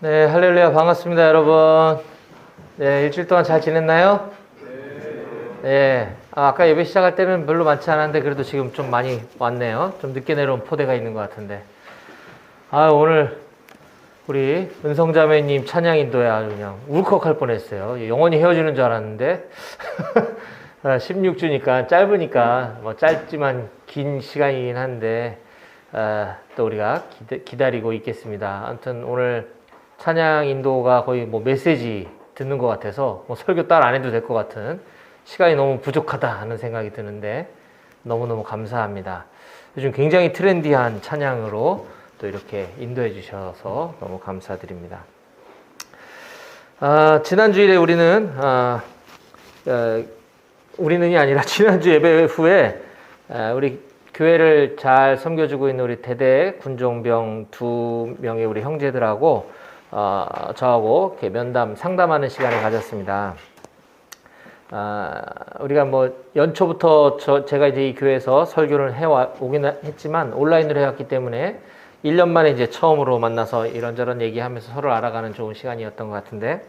네, 할렐루야, 반갑습니다, 여러분. 네, 일주일 동안 잘 지냈나요? 네. 아까 예배 시작할 때는 별로 많지 않았는데, 그래도 지금 좀 많이 왔네요. 좀 늦게 내려온 포대가 있는 것 같은데. 오늘 우리 은성자매님 찬양 인도에 아주 그냥 울컥할 뻔했어요. 영원히 헤어지는 줄 알았는데. 16주니까, 짧으니까, 뭐 짧지만 긴 시간이긴 한데, 또 우리가 기다리고 있겠습니다. 아무튼 오늘 찬양 인도가 거의 뭐 메시지 듣는 것 같아서 뭐 설교 따로 안 해도 될 것 같은 시간이 너무 부족하다 하는 생각이 드는데 너무너무 감사합니다. 요즘 굉장히 트렌디한 찬양으로 또 이렇게 인도해 주셔서 너무 감사드립니다. 지난주일에 우리는이 아니라 지난주 예배 후에 우리 교회를 잘 섬겨주고 있는 우리 대대 군종병 2명의 우리 형제들하고 저하고 이렇게 면담, 상담하는 시간을 가졌습니다. 우리가 뭐 연초부터 제가 이제 이 교회에서 설교를 오긴 했지만 온라인으로 해왔기 때문에 1년 만에 이제 처음으로 만나서 이런저런 얘기하면서 서로 알아가는 좋은 시간이었던 것 같은데,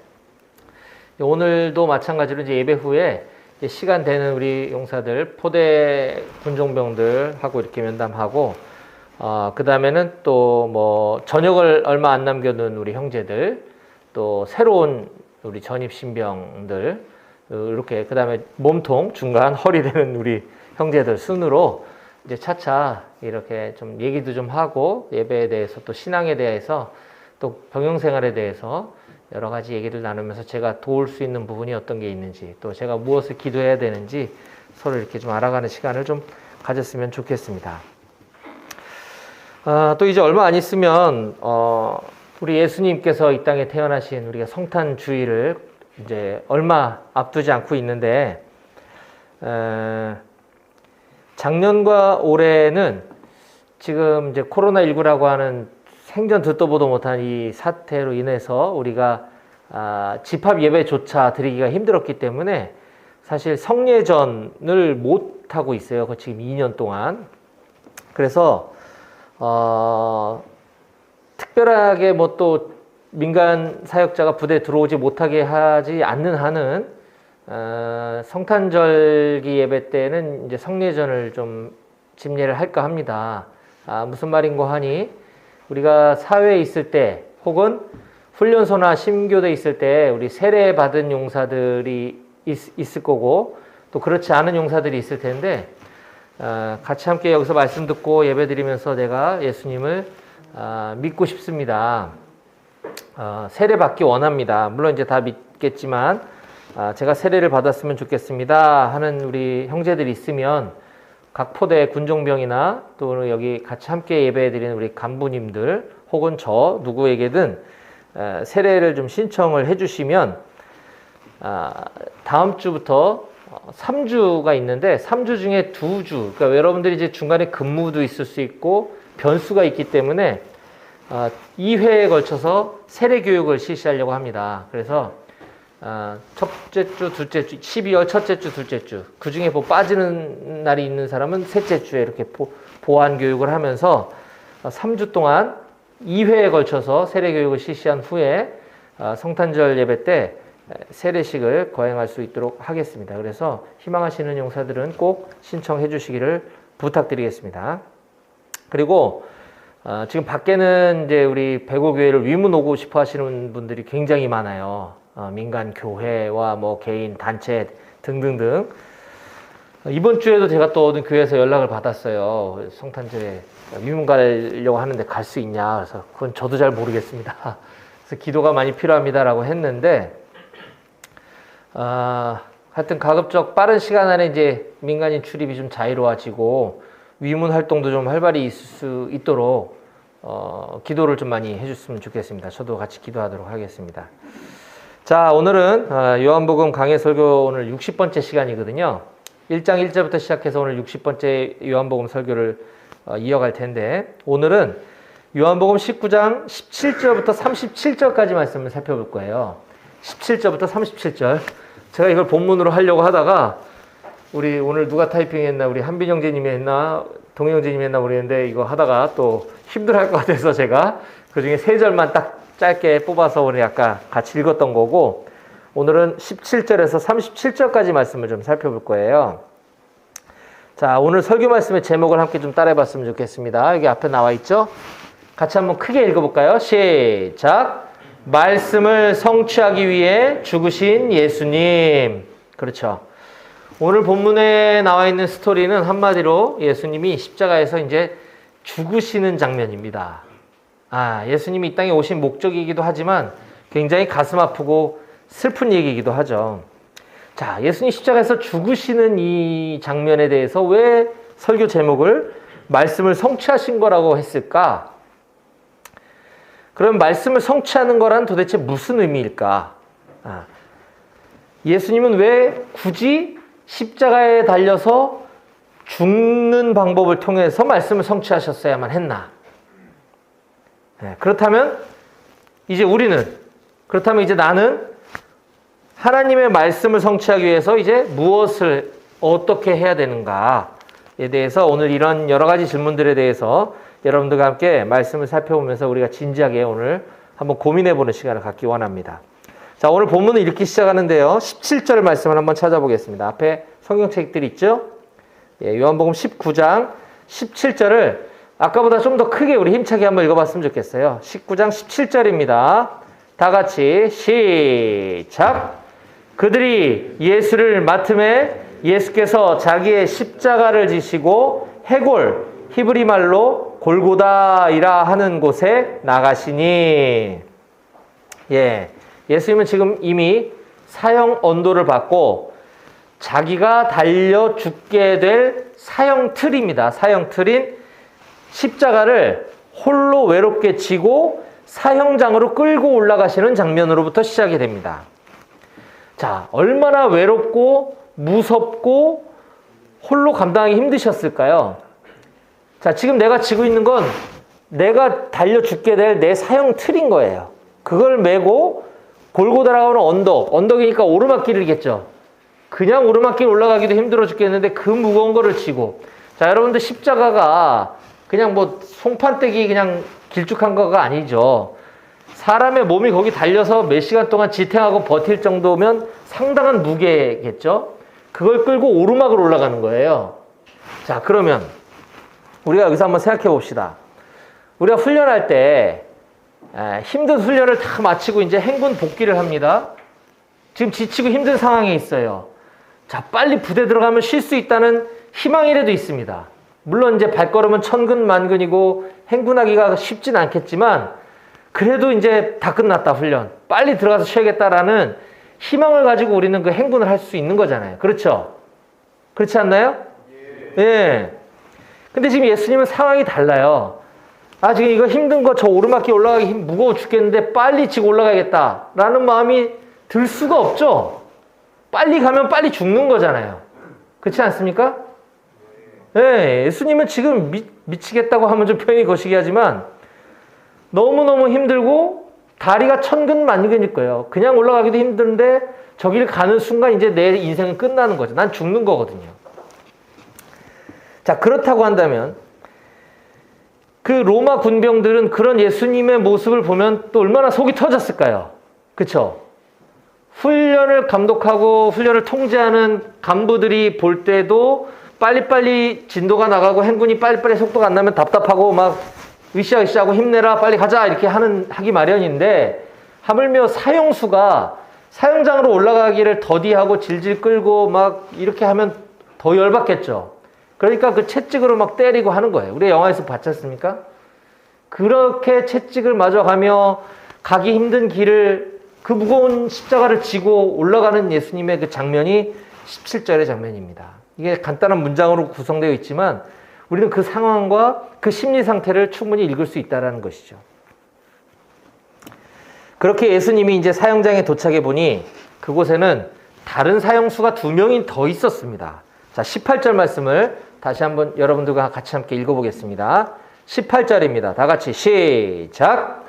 오늘도 마찬가지로 이제 예배 후에 이제 시간 되는 우리 용사들, 포대 군종병들하고 이렇게 면담하고, 그 다음에는 또 뭐 저녁을 얼마 안 남겨둔 우리 형제들, 또 새로운 우리 전입 신병들, 이렇게 그 다음에 몸통 중간 허리 되는 우리 형제들 순으로 이제 차차 이렇게 좀 얘기도 좀 하고, 예배에 대해서 또 신앙에 대해서 또 병영생활에 대해서 여러 가지 얘기를 나누면서 제가 도울 수 있는 부분이 어떤 게 있는지, 또 제가 무엇을 기도해야 되는지 서로 이렇게 좀 알아가는 시간을 좀 가졌으면 좋겠습니다. 또 이제 얼마 안 있으면 우리 예수님께서 이 땅에 태어나신 우리가 성탄 주일을 이제 얼마 앞두지 않고 있는데, 작년과 올해는 지금 이제 코로나19라고 하는 생전 듣도 보도 못한 이 사태로 인해서 우리가 집합 예배조차 드리기가 힘들었기 때문에 사실 성례전을 못 하고 있어요. 지금 2년 동안. 그래서 특별하게 뭐 또 민간 사역자가 부대에 들어오지 못하게 하지 않는 한은 성탄절기 예배 때는 이제 성례전을 좀 집례를 할까 합니다. 무슨 말인고 하니, 우리가 사회에 있을 때 혹은 훈련소나 심교대에 있을 때 우리 세례 받은 용사들이 있을 거고, 또 그렇지 않은 용사들이 있을 텐데, 같이 함께 여기서 말씀 듣고 예배 드리면서 내가 예수님을 믿고 싶습니다. 세례 받기 원합니다. 물론 이제 다 믿겠지만 제가 세례를 받았으면 좋겠습니다 하는 우리 형제들이 있으면, 각 포대 군종병이나 또 여기 같이 함께 예배 드리는 우리 간부님들 혹은 저 누구에게든 세례를 좀 신청을 해주시면, 다음 주부터 3주가 있는데 3주 중에 2주, 그러니까 여러분들이 이제 중간에 근무도 있을 수 있고 변수가 있기 때문에 2회에 걸쳐서 세례 교육을 실시하려고 합니다. 그래서 첫째 주, 둘째 주, 12월 첫째 주, 둘째 주, 그 중에 뭐 빠지는 날이 있는 사람은 셋째 주에 이렇게 보완 교육을 하면서 3주 동안 2회에 걸쳐서 세례 교육을 실시한 후에 성탄절 예배 때 세례식을 거행할 수 있도록 하겠습니다. 그래서 희망하시는 용사들은 꼭 신청해 주시기를 부탁드리겠습니다. 그리고 지금 밖에는 이제 우리 배고교회를 위문 오고 싶어 하시는 분들이 굉장히 많아요. 민간 교회와 뭐 개인 단체 등등등. 이번 주에도 제가 또 어느 교회에서 연락을 받았어요. 성탄절에 위문 가려고 하는데 갈 수 있냐. 그래서 그건 저도 잘 모르겠습니다. 그래서 기도가 많이 필요합니다라고 했는데, 하여튼 가급적 빠른 시간 안에 이제 민간인 출입이 좀 자유로워지고 위문 활동도 좀 활발히 있을 수 있도록 기도를 좀 많이 해줬으면 좋겠습니다. 저도 같이 기도하도록 하겠습니다. 자, 오늘은 요한복음 강해 설교 오늘 60번째 시간이거든요. 1장 1절부터 시작해서 오늘 60번째 요한복음 설교를 이어갈 텐데, 오늘은 요한복음 19장 17절부터 37절까지 말씀을 살펴볼 거예요. 17절부터 37절. 제가 이걸 본문으로 하려고 하다가 우리 오늘 누가 타이핑했나, 우리 한빈 형제님이 했나, 동해 형제님이 했나 모르겠는데, 이거 하다가 또 힘들어할 것 같아서 제가 그 중에 3절만 딱 짧게 뽑아서 오늘 아까 같이 읽었던 거고, 오늘은 17절에서 37절까지 말씀을 좀 살펴볼 거예요. 자, 오늘 설교 말씀의 제목을 함께 좀 따라해 봤으면 좋겠습니다. 여기 앞에 나와 있죠? 같이 한번 크게 읽어볼까요? 시작! 말씀을 성취하기 위해 죽으신 예수님. 그렇죠. 오늘 본문에 나와 있는 스토리는 한마디로 예수님이 십자가에서 이제 죽으시는 장면입니다. 예수님이 이 땅에 오신 목적이기도 하지만 굉장히 가슴 아프고 슬픈 얘기이기도 하죠. 자, 예수님 십자가에서 죽으시는 이 장면에 대해서 왜 설교 제목을 말씀을 성취하신 거라고 했을까? 그럼 말씀을 성취하는 거란 도대체 무슨 의미일까? 예수님은 왜 굳이 십자가에 달려서 죽는 방법을 통해서 말씀을 성취하셨어야만 했나? 그렇다면 이제 나는 하나님의 말씀을 성취하기 위해서 이제 무엇을 어떻게 해야 되는가에 대해서 오늘 이런 여러 가지 질문들에 대해서 여러분들과 함께 말씀을 살펴보면서 우리가 진지하게 오늘 한번 고민해보는 시간을 갖기 원합니다. 자, 오늘 본문을 읽기 시작하는데요. 17절 말씀을 한번 찾아보겠습니다. 앞에 성경책들이 있죠? 요한복음 19장 17절을 아까보다 좀 더 크게 우리 힘차게 한번 읽어봤으면 좋겠어요. 19장 17절입니다. 다 같이 시작! 그들이 예수를 맡음에 예수께서 자기의 십자가를 지시고 해골, 히브리 말로 골고다이라 하는 곳에 나가시니. 예수님은 지금 이미 사형 언도를 받고 자기가 달려 죽게 될 사형틀입니다. 사형틀인 십자가를 홀로 외롭게 지고 사형장으로 끌고 올라가시는 장면으로부터 시작이 됩니다. 자, 얼마나 외롭고 무섭고 홀로 감당하기 힘드셨을까요? 자, 지금 내가 지고 있는 건 내가 달려 죽게 될 내 사형 틀인 거예요. 그걸 메고 골고다라고 하는 언덕이니까 오르막길이겠죠. 그냥 오르막길 올라가기도 힘들어 죽겠는데 그 무거운 거를 지고. 자, 여러분들 십자가가 그냥 뭐 송판떼기 그냥 길쭉한 거가 아니죠. 사람의 몸이 거기 달려서 몇 시간 동안 지탱하고 버틸 정도면 상당한 무게겠죠. 그걸 끌고 오르막을 올라가는 거예요. 자, 그러면 우리가 여기서 한번 생각해 봅시다. 우리가 훈련할 때 힘든 훈련을 다 마치고 이제 행군 복귀를 합니다. 지금 지치고 힘든 상황에 있어요. 자, 빨리 부대 들어가면 쉴 수 있다는 희망이라도 있습니다. 물론 이제 발걸음은 천근만근이고 행군하기가 쉽진 않겠지만 그래도 이제 다 끝났다 훈련. 빨리 들어가서 쉬어야겠다라는 희망을 가지고 우리는 그 행군을 할 수 있는 거잖아요. 그렇죠? 그렇지 않나요? 예. 근데 지금 예수님은 상황이 달라요. 지금 이거 힘든 거 저 오르막길 올라가기 무거워 죽겠는데 빨리 지고 올라가야겠다라는 마음이 들 수가 없죠. 빨리 가면 빨리 죽는 거잖아요. 그렇지 않습니까? 예, 예수님은 지금 미치겠다고 하면 좀 표현이 거시기 하지만 너무너무 힘들고 다리가 천근만근일 거예요. 그냥 올라가기도 힘든데 저기를 가는 순간 이제 내 인생은 끝나는 거죠. 난 죽는 거거든요. 자, 그렇다고 한다면 그 로마 군병들은 그런 예수님의 모습을 보면 또 얼마나 속이 터졌을까요? 그렇죠? 훈련을 감독하고 훈련을 통제하는 간부들이 볼 때도 빨리빨리 진도가 나가고 행군이 빨리빨리 속도가 안 나면 답답하고 막 으쌰으쌰하고 힘내라 빨리 가자 이렇게 하기 마련인데 하물며 사형수가 사형장으로 올라가기를 더디하고 질질 끌고 막 이렇게 하면 더 열받겠죠. 그러니까 그 채찍으로 막 때리고 하는 거예요. 우리 영화에서 봤지 않습니까? 그렇게 채찍을 맞아 가며 가기 힘든 길을 그 무거운 십자가를 지고 올라가는 예수님의 그 장면이 17절의 장면입니다. 이게 간단한 문장으로 구성되어 있지만 우리는 그 상황과 그 심리 상태를 충분히 읽을 수 있다는 것이죠. 그렇게 예수님이 이제 사형장에 도착해 보니 그곳에는 다른 사형수가 2명이 더 있었습니다. 자, 18절 말씀을 다시 한번 여러분들과 같이 함께 읽어보겠습니다. 18절입니다. 다 같이 시작!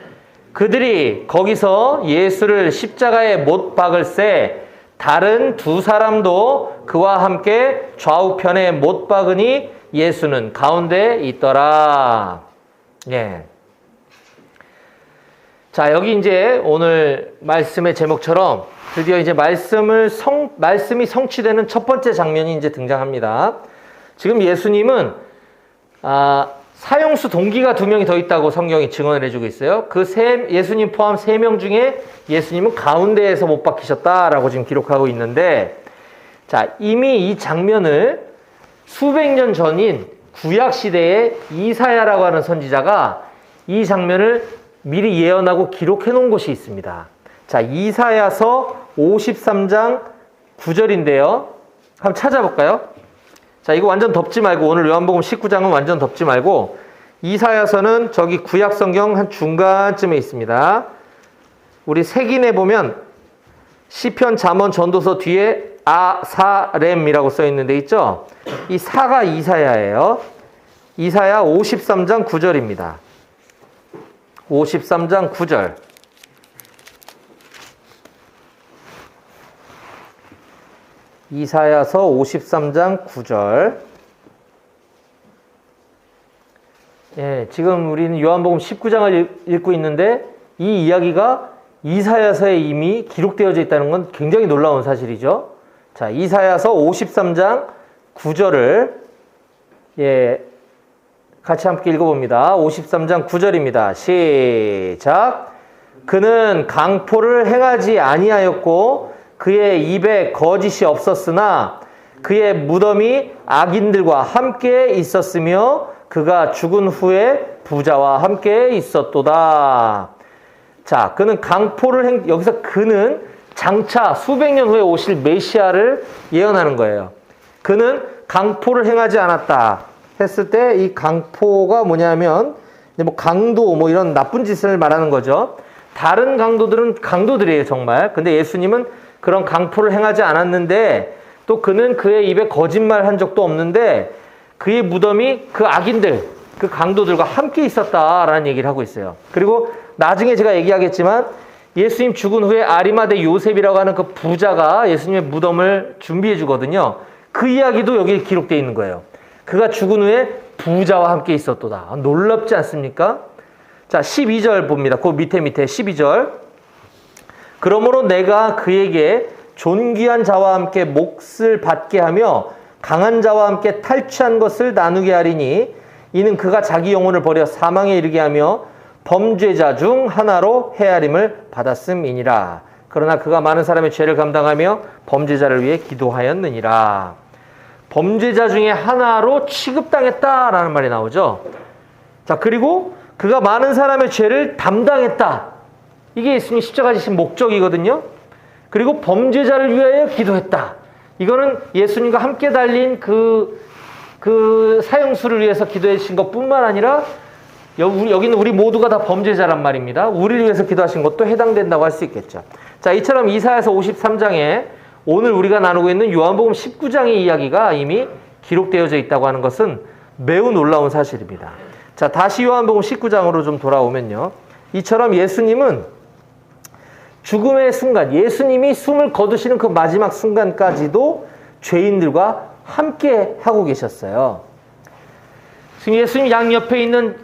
그들이 거기서 예수를 십자가에 못 박을새 다른 2사람도 그와 함께 좌우편에 못 박으니 예수는 가운데 있더라. 예. 자, 여기 이제 오늘 말씀의 제목처럼 드디어 이제 말씀이 성취되는 첫 번째 장면이 이제 등장합니다. 지금 예수님은 사형수 동기가 2명이 더 있다고 성경이 증언을 해주고 있어요. 예수님 포함 3명 중에 예수님은 가운데에서 못 박히셨다라고 지금 기록하고 있는데, 자, 이미 이 장면을 수백 년 전인 구약 시대에 이사야라고 하는 선지자가 이 장면을 미리 예언하고 기록해 놓은 곳이 있습니다. 자, 이사야서 53장 9절인데요. 한번 찾아볼까요? 자, 이거 완전 덮지 말고, 오늘 요한복음 19장은 완전 덮지 말고, 이사야서는 저기 구약 성경 한 중간쯤에 있습니다. 우리 색인에 보면 시편, 잠언, 전도서 뒤에 아사렘이라고 써 있는 데 있죠? 이 사가 이사야예요. 이사야 53장 9절입니다. 53장 9절. 이사야서 53장 9절. 예, 지금 우리는 요한복음 19장을 읽고 있는데 이 이야기가 이사야서에 이미 기록되어져 있다는 건 굉장히 놀라운 사실이죠. 자, 이사야서 53장 9절을 같이 함께 읽어봅니다. 53장 9절입니다. 시작. 그는 강포를 행하지 아니하였고 그의 입에 거짓이 없었으나 그의 무덤이 악인들과 함께 있었으며 그가 죽은 후에 부자와 함께 있었도다. 자, 그는 강포를 여기서 그는 장차 수백 년 후에 오실 메시아를 예언하는 거예요. 그는 강포를 행하지 않았다 했을 때 이 강포가 뭐냐면 강도 이런 나쁜 짓을 말하는 거죠. 다른 강도들은 강도들이에요, 정말. 근데 예수님은 그런 강포를 행하지 않았는데, 또 그는 그의 입에 거짓말 한 적도 없는데 그의 무덤이 그 악인들, 그 강도들과 함께 있었다라는 얘기를 하고 있어요. 그리고 나중에 제가 얘기하겠지만 예수님 죽은 후에 아리마대 요셉이라고 하는 그 부자가 예수님의 무덤을 준비해 주거든요. 그 이야기도 여기 기록되어 있는 거예요. 그가 죽은 후에 부자와 함께 있었도다. 놀랍지 않습니까? 자, 12절 봅니다. 그 밑에 12절. 그러므로 내가 그에게 존귀한 자와 함께 몫을 받게 하며 강한 자와 함께 탈취한 것을 나누게 하리니 이는 그가 자기 영혼을 버려 사망에 이르게 하며 범죄자 중 하나로 헤아림을 받았음이니라. 그러나 그가 많은 사람의 죄를 감당하며 범죄자를 위해 기도하였느니라. 범죄자 중에 하나로 취급당했다라는 말이 나오죠. 자, 그리고 그가 많은 사람의 죄를 담당했다. 이게 예수님이 십자가 지신 목적이거든요. 그리고 범죄자를 위하여 기도했다. 이거는 예수님과 함께 달린 그 사형수를 위해서 기도해 주신 것뿐만 아니라 여기는 우리 모두가 다 범죄자란 말입니다. 우리를 위해서 기도하신 것도 해당된다고 할 수 있겠죠. 자, 이처럼 이사야서 53장에 오늘 우리가 나누고 있는 요한복음 19장의 이야기가 이미 기록되어져 있다고 하는 것은 매우 놀라운 사실입니다. 자, 다시 요한복음 19장으로 좀 돌아오면요. 이처럼 예수님은 죽음의 순간, 예수님이 숨을 거두시는 그 마지막 순간까지도 죄인들과 함께 하고 계셨어요. 지금 예수님 양옆에 있는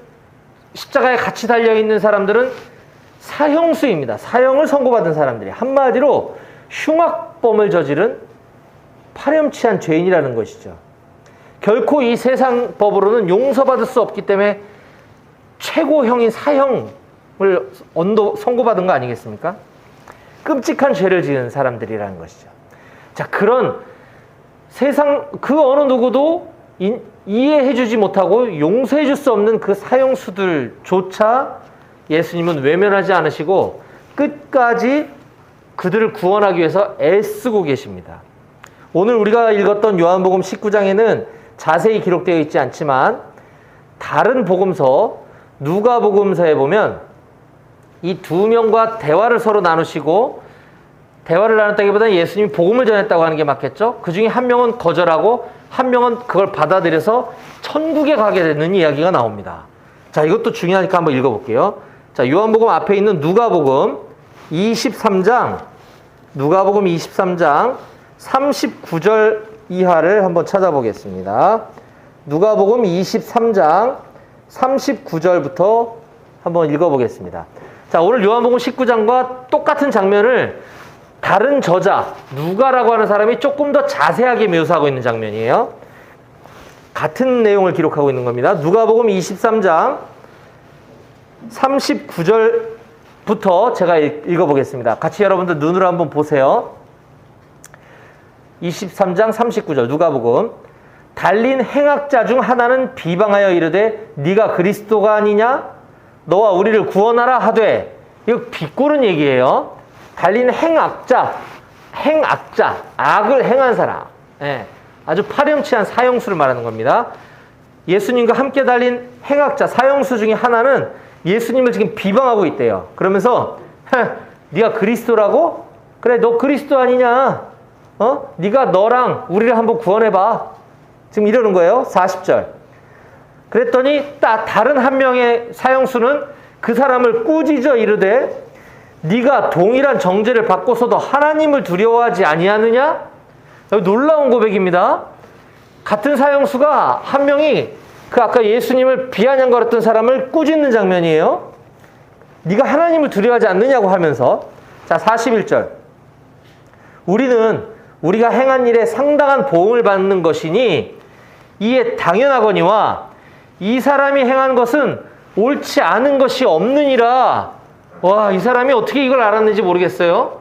십자가에 같이 달려있는 사람들은 사형수입니다. 사형을 선고받은 사람들이. 한마디로 흉악범을 저지른 파렴치한 죄인이라는 것이죠. 결코 이 세상 법으로는 용서받을 수 없기 때문에 최고형인 사형을 선고받은 거 아니겠습니까? 끔찍한 죄를 지은 사람들이라는 것이죠. 자, 그런 세상 그 어느 누구도 이해해주지 못하고 용서해줄 수 없는 그 사형수들조차 예수님은 외면하지 않으시고 끝까지 그들을 구원하기 위해서 애쓰고 계십니다. 오늘 우리가 읽었던 요한복음 19장에는 자세히 기록되어 있지 않지만 다른 복음서, 누가복음서에 보면 이 2명과 대화를 서로 나누시고, 대화를 나눴다기보다는 예수님이 복음을 전했다고 하는 게 맞겠죠? 그 중에 한 명은 거절하고 한 명은 그걸 받아들여서 천국에 가게 되는 이야기가 나옵니다. 자, 이것도 중요하니까 한번 읽어볼게요. 자, 요한복음 앞에 있는 누가복음 23장 39절 이하를 한번 찾아보겠습니다. 누가복음 23장 39절부터 한번 읽어보겠습니다. 자, 오늘 요한복음 19장과 똑같은 장면을 다른 저자, 누가라고 하는 사람이 조금 더 자세하게 묘사하고 있는 장면이에요. 같은 내용을 기록하고 있는 겁니다. 누가복음 23장 39절부터 제가 읽어보겠습니다. 같이 여러분들 눈으로 한번 보세요. 23장 39절 누가복음. 달린 행악자 중 하나는 비방하여 이르되 네가 그리스도가 아니냐? 너와 우리를 구원하라 하되. 이거 비꼬는 얘기예요. 달린 행악자, 악을 행한 사람. 예, 아주 파렴치한 사형수를 말하는 겁니다. 예수님과 함께 달린 행악자, 사형수 중에 하나는 예수님을 지금 비방하고 있대요. 그러면서 네가 그리스도라고? 그래, 너 그리스도 아니냐? 네가 너랑 우리를 한번 구원해봐. 지금 이러는 거예요. 40절. 그랬더니 다른 한 명의 사형수는 그 사람을 꾸짖어 이르되 네가 동일한 정죄를 받고서도 하나님을 두려워하지 아니하느냐? 놀라운 고백입니다. 같은 사형수가 한 명이 그 아까 예수님을 비아냥거렸던 사람을 꾸짖는 장면이에요. 네가 하나님을 두려워하지 않느냐고 하면서. 자, 41절. 우리는 우리가 행한 일에 상당한 보응을 받는 것이니 이에 당연하거니와 이 사람이 행한 것은 옳지 않은 것이 없느니라. 와, 이 사람이 어떻게 이걸 알았는지 모르겠어요.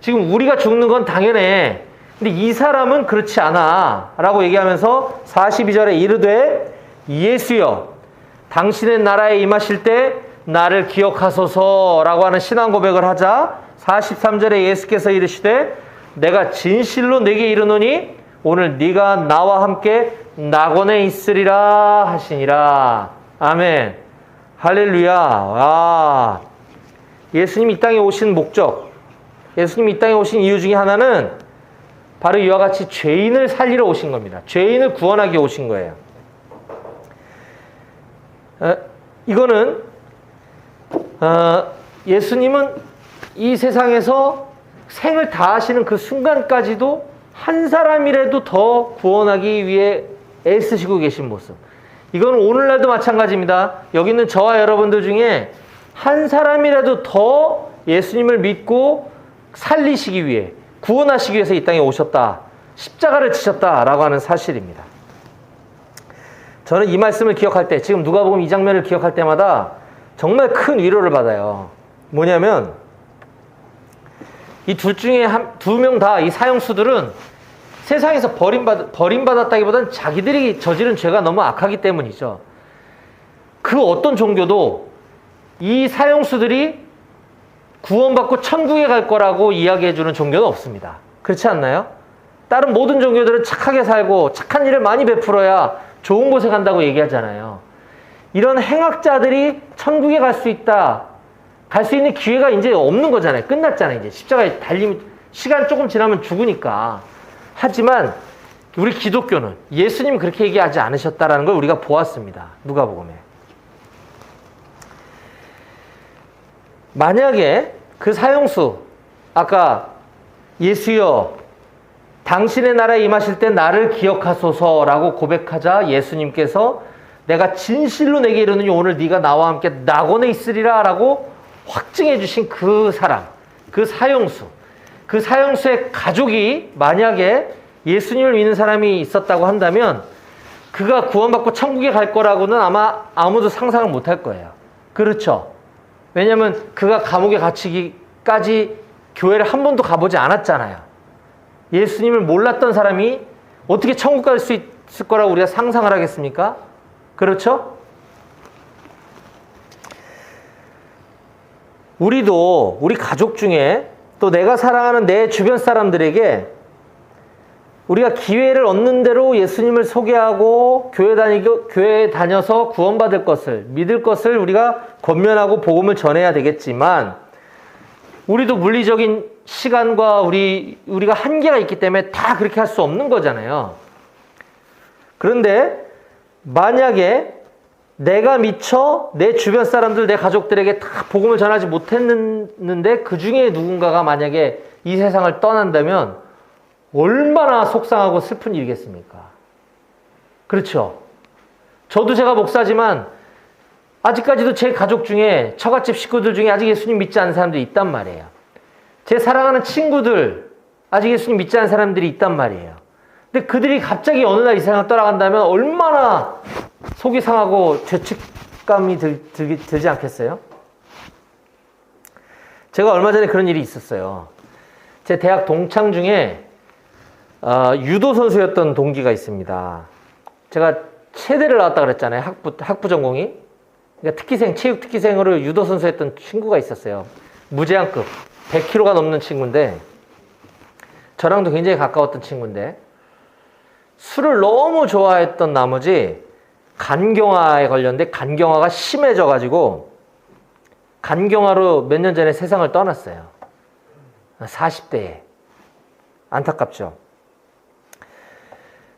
지금 우리가 죽는 건 당연해. 근데 이 사람은 그렇지 않아. 라고 얘기하면서 42절에 이르되 예수여, 당신의 나라에 임하실 때 나를 기억하소서 라고 하는 신앙 고백을 하자 43절에 예수께서 이르시되 내가 진실로 네게 이르노니 오늘 네가 나와 함께 낙원에 있으리라 하시니라. 아멘. 할렐루야. 아, 예수님이 이 땅에 오신 목적, 예수님이 이 땅에 오신 이유 중에 하나는 바로 이와 같이 죄인을 살리러 오신 겁니다. 죄인을 구원하기 오신 거예요. 이거는 예수님은 이 세상에서 생을 다하시는 그 순간까지도 한 사람이라도 더 구원하기 위해 애쓰시고 계신 모습. 이건 오늘날도 마찬가지입니다. 여기 있는 저와 여러분들 중에 한 사람이라도 더 예수님을 믿고 살리시기 위해, 구원하시기 위해서 이 땅에 오셨다. 십자가를 지셨다라고 하는 사실입니다. 저는 이 말씀을 기억할 때, 지금 누가복음 이 장면을 기억할 때마다 정말 큰 위로를 받아요. 뭐냐면 이 둘 중에 두 명 다, 이 사형수들은 세상에서 버림받았다기보다는 자기들이 저지른 죄가 너무 악하기 때문이죠. 그 어떤 종교도 이 사형수들이 구원받고 천국에 갈 거라고 이야기해주는 종교는 없습니다. 그렇지 않나요? 다른 모든 종교들은 착하게 살고 착한 일을 많이 베풀어야 좋은 곳에 간다고 얘기하잖아요. 이런 행악자들이 천국에 갈 수 있다. 갈 수 있는 기회가 이제 없는 거잖아요. 끝났잖아요. 이제 십자가에 달리면 시간 조금 지나면 죽으니까. 하지만 우리 기독교는 예수님이 그렇게 얘기하지 않으셨다라는 걸 우리가 보았습니다. 누가복음에. 만약에 그 사형수, 아까 예수여 당신의 나라에 임하실 때 나를 기억하소서라고 고백하자 예수님께서 내가 진실로 내게 이르노니 오늘 네가 나와 함께 낙원에 있으리라 라고 확증해 주신 그 사람, 그 사형수, 그 사형수의 가족이 만약에 예수님을 믿는 사람이 있었다고 한다면 그가 구원받고 천국에 갈 거라고는 아마 아무도 상상을 못할 거예요. 그렇죠? 왜냐하면 그가 감옥에 갇히기까지 교회를 한 번도 가보지 않았잖아요. 예수님을 몰랐던 사람이 어떻게 천국 갈 수 있을 거라고 우리가 상상을 하겠습니까? 그렇죠? 우리도 우리 가족 중에 또 내가 사랑하는 내 주변 사람들에게 우리가 기회를 얻는 대로 예수님을 소개하고 교회에 다녀서 구원받을 것을, 믿을 것을 우리가 권면하고 복음을 전해야 되겠지만 우리도 물리적인 시간과 우리가 한계가 있기 때문에 다 그렇게 할 수 없는 거잖아요. 그런데 만약에 내가 미처 내 주변 사람들, 내 가족들에게 다 복음을 전하지 못했는데 그 중에 누군가가 만약에 이 세상을 떠난다면 얼마나 속상하고 슬픈 일이겠습니까? 그렇죠? 저도 제가 목사지만 아직까지도 제 가족 중에, 처갓집 식구들 중에 아직 예수님 믿지 않는 사람들이 있단 말이에요. 제 사랑하는 친구들, 아직 예수님 믿지 않는 사람들이 있단 말이에요. 근데 그들이 갑자기 어느 날 이 세상을 떠나간다면 얼마나 속이 상하고 죄책감이 들지 않겠어요? 제가 얼마 전에 그런 일이 있었어요. 제 대학 동창 중에 유도 선수였던 동기가 있습니다. 제가 체대를 나왔다 그랬잖아요. 학부 전공이. 그러니까 체육 특기생으로 유도 선수였던 친구가 있었어요. 무제한급 100kg가 넘는 친구인데, 저랑도 굉장히 가까웠던 친구인데, 술을 너무 좋아했던 나머지 간경화에 걸렸는데, 간경화가 심해져가지고 간경화로 몇 년 전에 세상을 떠났어요. 40대에. 안타깝죠.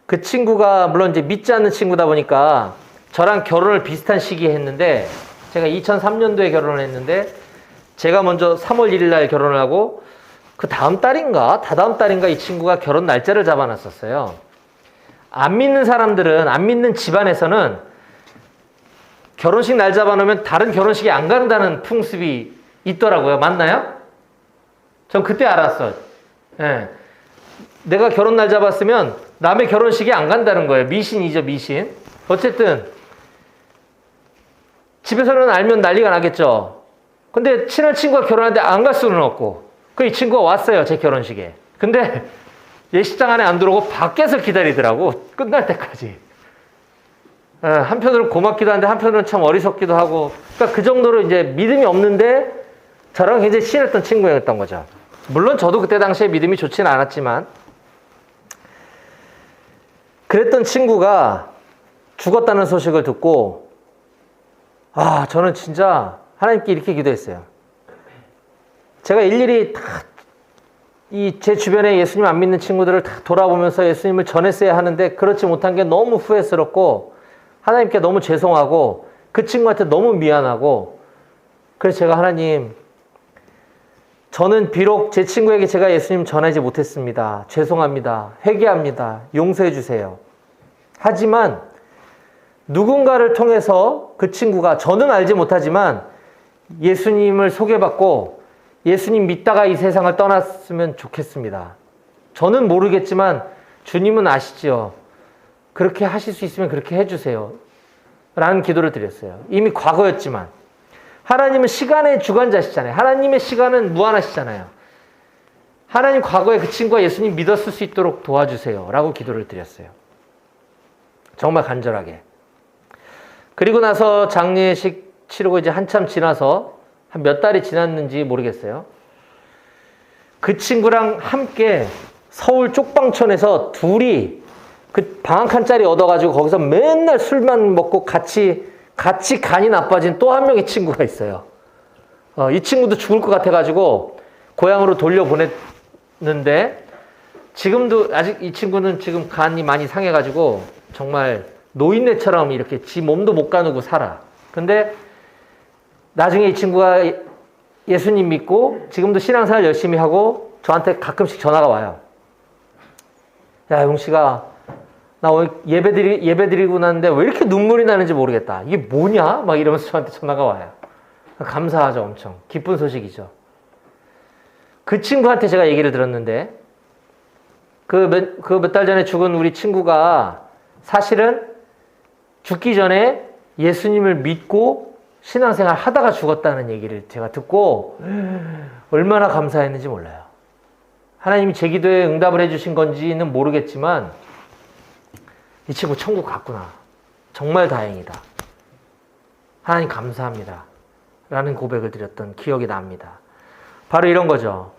그 친구가 물론 이제 믿지 않는 친구다 보니까 저랑 결혼을 비슷한 시기에 했는데, 제가 2003년도에 결혼을 했는데, 제가 먼저 3월 1일 날 결혼을 하고 그 다음 달인가 다다음 달인가 이 친구가 결혼 날짜를 잡아놨었어요. 안 믿는 사람들은, 안 믿는 집안에서는 결혼식 날 잡아놓으면 다른 결혼식에 안 간다는 풍습이 있더라고요. 맞나요? 전 그때 알았어. 예. 내가 결혼 날 잡았으면 남의 결혼식에 안 간다는 거예요. 미신이죠, 미신. 어쨌든 집에서는 알면 난리가 나겠죠. 근데 친한 친구가 결혼하는데 안 갈 수는 없고, 이 친구가 왔어요, 제 결혼식에. 근데 예식장 안에 안 들어오고 밖에서 기다리더라고, 끝날 때까지. 한편으로는 고맙기도 한데 한편으로는 참 어리석기도 하고, 그러니까 그 정도로 이제 믿음이 없는데 저랑 굉장히 친했던 친구였던 거죠. 물론 저도 그때 당시에 믿음이 좋지는 않았지만, 그랬던 친구가 죽었다는 소식을 듣고, 저는 진짜 하나님께 이렇게 기도했어요. 제가 일일이 다 제 주변에 예수님 안 믿는 친구들을 다 돌아보면서 예수님을 전했어야 하는데 그렇지 못한 게 너무 후회스럽고, 하나님께 너무 죄송하고, 그 친구한테 너무 미안하고, 그래서 제가 하나님, 저는 비록 제 친구에게 제가 예수님 전하지 못했습니다. 죄송합니다. 회개합니다. 용서해 주세요. 하지만 누군가를 통해서 그 친구가, 저는 알지 못하지만 예수님을 소개받고 예수님 믿다가 이 세상을 떠났으면 좋겠습니다. 저는 모르겠지만 주님은 아시죠. 그렇게 하실 수 있으면 그렇게 해주세요. 라는 기도를 드렸어요. 이미 과거였지만. 하나님은 시간의 주관자시잖아요. 하나님의 시간은 무한하시잖아요. 하나님, 과거에 그 친구가 예수님 믿었을 수 있도록 도와주세요. 라고 기도를 드렸어요. 정말 간절하게. 그리고 나서 장례식 치르고 이제 한참 지나서, 한 몇 달이 지났는지 모르겠어요. 그 친구랑 함께 서울 쪽방촌에서 둘이 그 방 한 칸짜리 얻어가지고 거기서 맨날 술만 먹고 같이 간이 나빠진 또 한 명의 친구가 있어요. 이 친구도 죽을 것 같아가지고 고향으로 돌려보냈는데, 지금도 아직 이 친구는 지금 간이 많이 상해가지고 정말 노인네처럼 이렇게 지 몸도 못 가누고 살아. 근데 나중에 이 친구가 예수님 믿고 지금도 신앙생활 열심히 하고 저한테 가끔씩 전화가 와요. 야, 용씨가 나 오늘 예배 드리고 났는데 왜 이렇게 눈물이 나는지 모르겠다. 이게 뭐냐? 막 이러면서 저한테 전화가 와요. 감사하죠, 엄청. 기쁜 소식이죠. 그 친구한테 제가 얘기를 들었는데, 그 몇 달 전에 죽은 우리 친구가 사실은 죽기 전에 예수님을 믿고 신앙생활 하다가 죽었다는 얘기를 제가 듣고 얼마나 감사했는지 몰라요. 하나님이 제 기도에 응답을 해주신 건지는 모르겠지만 이 친구 천국 갔구나. 정말 다행이다. 하나님 감사합니다. 라는 고백을 드렸던 기억이 납니다. 바로 이런 거죠.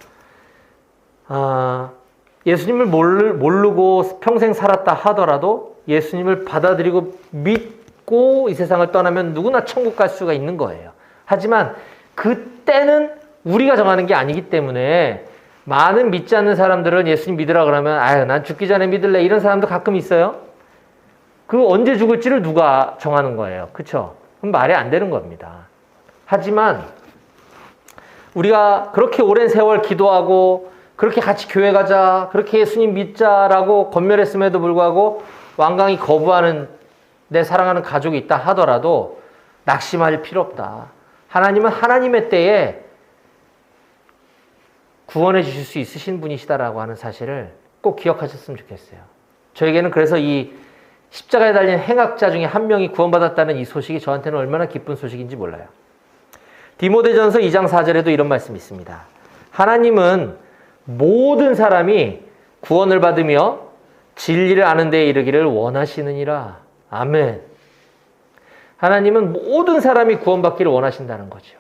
예수님을 모르고 평생 살았다 하더라도 예수님을 받아들이고 믿고 이 세상을 떠나면 누구나 천국 갈 수가 있는 거예요. 하지만 그때는 우리가 정하는 게 아니기 때문에 많은 믿지 않는 사람들은 예수님 믿으라 그러면 난 죽기 전에 믿을래, 이런 사람도 가끔 있어요. 그 언제 죽을지를 누가 정하는 거예요. 그렇죠? 그럼 말이 안 되는 겁니다. 하지만 우리가 그렇게 오랜 세월 기도하고 그렇게 같이 교회 가자, 그렇게 예수님 믿자라고 권면했음에도 불구하고 완강히 거부하는 내 사랑하는 가족이 있다 하더라도 낙심할 필요 없다. 하나님은 하나님의 때에 구원해 주실 수 있으신 분이시다라고 하는 사실을 꼭 기억하셨으면 좋겠어요. 저에게는 그래서 이 십자가에 달린 행악자 중에 한 명이 구원받았다는 이 소식이 저한테는 얼마나 기쁜 소식인지 몰라요. 디모데전서 2장 4절에도 이런 말씀이 있습니다. 하나님은 모든 사람이 구원을 받으며 진리를 아는 데에 이르기를 원하시느니라. 아멘. 하나님은 모든 사람이 구원받기를 원하신다는 거죠.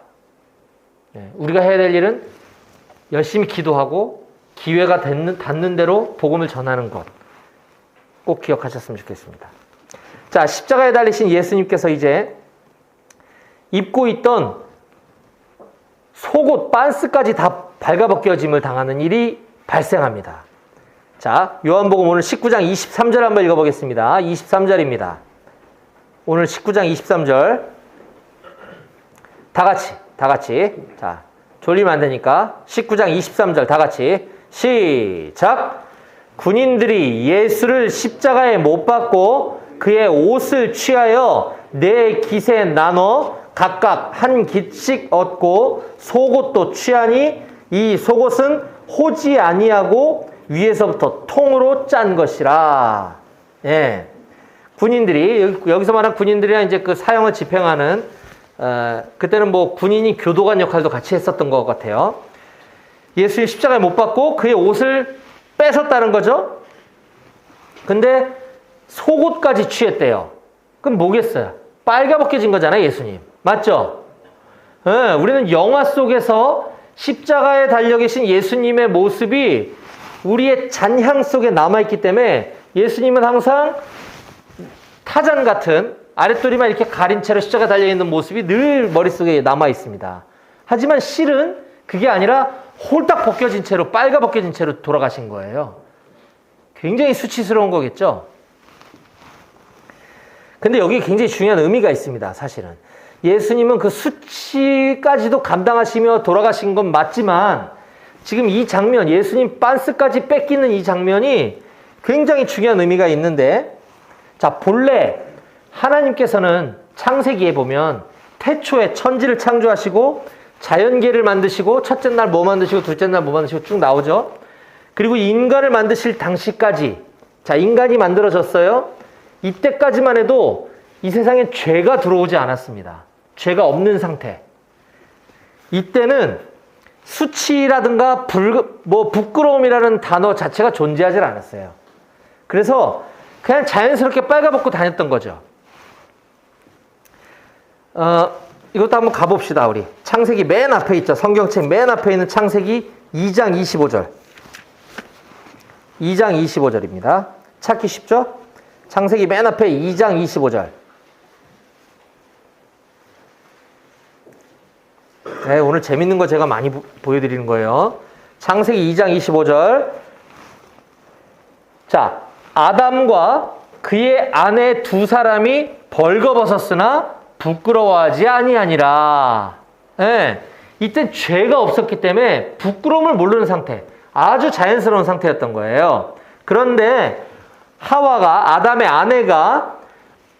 우리가 해야 될 일은 열심히 기도하고 기회가 닿는 대로 복음을 전하는 것. 꼭 기억하셨으면 좋겠습니다. 자, 십자가에 달리신 예수님께서 이제 입고 있던 속옷, 빤스까지 다 발가벗겨짐을 당하는 일이 발생합니다. 자, 요한복음 오늘 19장 23절 한번 읽어보겠습니다. 23절입니다. 오늘 19장 23절. 다 같이. 자, 졸리면 안 되니까 19장 23절 다 같이 시작. 군인들이 예수를 십자가에 못 박고 그의 옷을 취하여 네 깃에 나눠 각각 한 깃씩 얻고 속옷도 취하니 이 속옷은 호지 아니하고 위에서부터 통으로 짠 것이라. 예. 군인들이, 여기서 말한 군인들이랑 이제 그 사형을 집행하는, 그때는 뭐 군인이 교도관 역할도 같이 했었던 것 같아요. 예수님 십자가에 못 박고 그의 옷을 뺏었다는 거죠. 근데 속옷까지 취했대요. 그럼 뭐겠어요? 빨가벗겨진 거잖아요, 예수님. 맞죠? 네, 우리는 영화 속에서 십자가에 달려 계신 예수님의 모습이 우리의 잔향 속에 남아있기 때문에 예수님은 항상 타잔 같은 아랫도리만 이렇게 가린 채로 십자가에 달려있는 모습이 늘 머릿속에 남아있습니다. 하지만 실은 그게 아니라 홀딱 벗겨진 채로, 빨가벗겨진 채로 돌아가신 거예요. 굉장히 수치스러운 거겠죠? 근데 여기 굉장히 중요한 의미가 있습니다, 사실은. 예수님은 그 수치까지도 감당하시며 돌아가신 건 맞지만 지금 이 장면, 예수님 빤스까지 뺏기는 이 장면이 굉장히 중요한 의미가 있는데, 자, 본래 하나님께서는 창세기에 보면 태초에 천지를 창조하시고 자연계를 만드시고 첫째 날 뭐 만드시고 둘째 날 뭐 만드시고 쭉 나오죠. 그리고 인간을 만드실 당시까지, 자, 인간이 만들어졌어요. 이때까지만 해도 이 세상에 죄가 들어오지 않았습니다. 죄가 없는 상태. 이때는 수치라든가 부끄러움이라는 단어 자체가 존재하지 않았어요. 그래서 그냥 자연스럽게 빨가벗고 다녔던 거죠. 이것도 한번 가봅시다, 우리. 창세기 맨 앞에 있죠. 성경책 맨 앞에 있는 창세기 2장 25절. 2장 25절입니다. 찾기 쉽죠? 창세기 맨 앞에 2장 25절. 네, 오늘 재밌는 거 제가 많이 보여드리는 거예요. 창세기 2장 25절. 자, 아담과 그의 아내 두 사람이 벌거벗었으나 부끄러워하지 아니하니라. 네, 이때 죄가 없었기 때문에 부끄러움을 모르는 상태, 아주 자연스러운 상태였던 거예요. 그런데 하와가, 아담의 아내가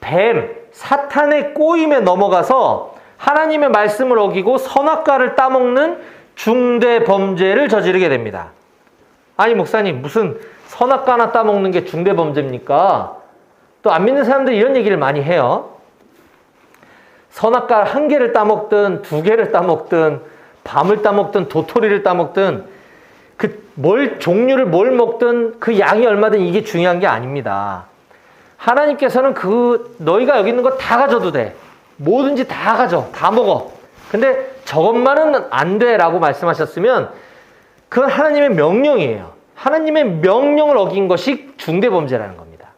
뱀, 사탄의 꼬임에 넘어가서 하나님의 말씀을 어기고 선악과를 따먹는 중대 범죄를 저지르게 됩니다. 아니, 목사님, 무슨 선악과나 따먹는 게 중대 범죄입니까? 또 안 믿는 사람들이 이런 얘기를 많이 해요. 선악과 한 개를 따먹든 두 개를 따먹든 밤을 따먹든 도토리를 따먹든 종류를 뭘 먹든 그 양이 얼마든 이게 중요한 게 아닙니다. 하나님께서는 너희가 여기 있는 거 다 가져도 돼. 뭐든지 다 가져. 다 먹어. 근데 저것만은 안 돼 라고 말씀하셨으면 그건 하나님의 명령이에요. 하나님의 명령을 어긴 것이 중대범죄라는 겁니다.